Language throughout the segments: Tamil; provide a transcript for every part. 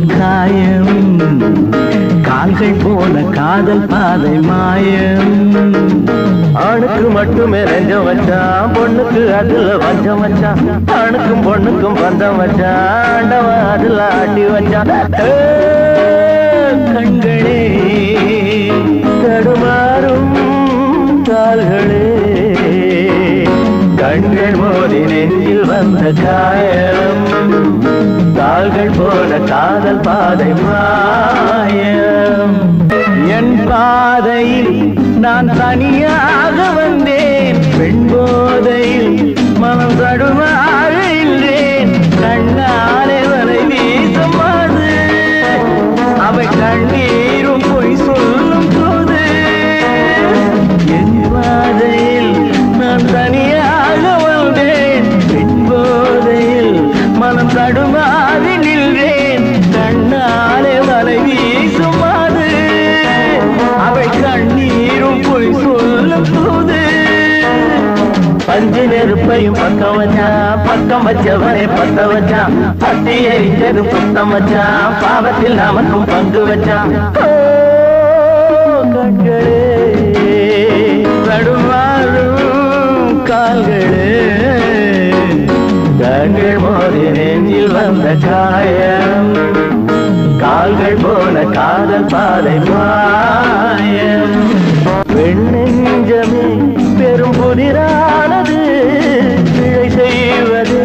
காயம், கால்கள் போன காதல் பாதை மாயம். ஆணுக்கு மட்டுமே நெஞ்சம் வச்சான், பொண்ணுக்கு அதுல வஞ்சம் வச்சான். ஆணுக்கும் பொண்ணுக்கும் பந்தம் வச்சான், ஆண்டவன் அதுல ஆட்டி வச்சான். கண்களே தடுமாறும் கால்களே, கண்கள் மோதி நெஞ்சில் வந்த காயம், கால்கள் போல காதல் பாதை மாயம். என் பாதையில் நான் தனியாக வந்தேன், பெண் போதையில் மனம் தடுமாற இல்லேன். கண்ணாலே வரை வீசும் அது, அவை கண்ணீரும் பொய் சொல்லும் போது. என் பாதையில் நான் தனியாக வந்தேன், பெண் போதையில் மனம் தடுமாறி நின்றேன். கண்ணாலே வரை வீசும் அது, அவை கண்ணீரும் பொய் சொல்லும் போது. பஞ்சு நெருப்பையும் பக்கம் வச்சான், பக்கம் வச்சவனை பத்த வச்சான். பட்டி எரிஞ்சது புத்தம் வச்சான், பாவத்தில் நமக்கும் பங்கு வச்சான். கண்களே தடுமாறும் கால்களே, கண்கள் மோதி நெஞ்சில் வந்த காயம், கால்கள் போல காதல் பாதை மாயம். பெண் நெஞ்சமே பெரும் புதிரானது, பிழை செய்வது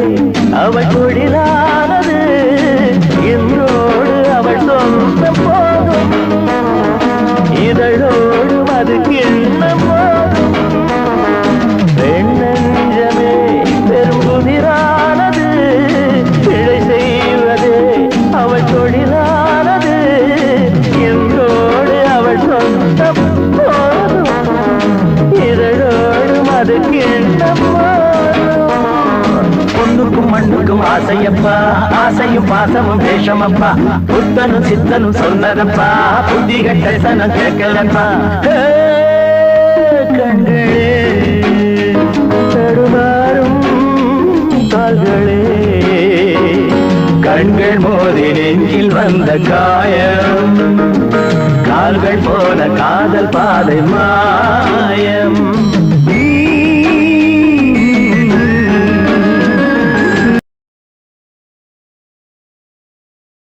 அவள் கொடிதானது. இன்றோடு அவள் சொந்த போதும், இதழோடு அது கிண்ண போதும். பெண் நெஞ்சமே பெரும் புதிரானது, பிழை செய்வது அவள் கொடிதானது. இன்றோடு அவள் சொந்த போதும், இதழோடு அது கிண்ண போதும். பொண்ணுக்கும் மண்ணுக்கும் ஆசையப்பா, ஆசையும் பாசமும் வேஷமப்பா. புத்தனும் சித்தனும் சொன்னதப்பா, புத்தி கட்ட சனம் கேட்கலப்பா. கண்களே தடுமாறும் கால்களே, கண்கள் மோதி நெஞ்சில் வந்த காயம், கால்கள் போல காதல் பாதை மாயம்.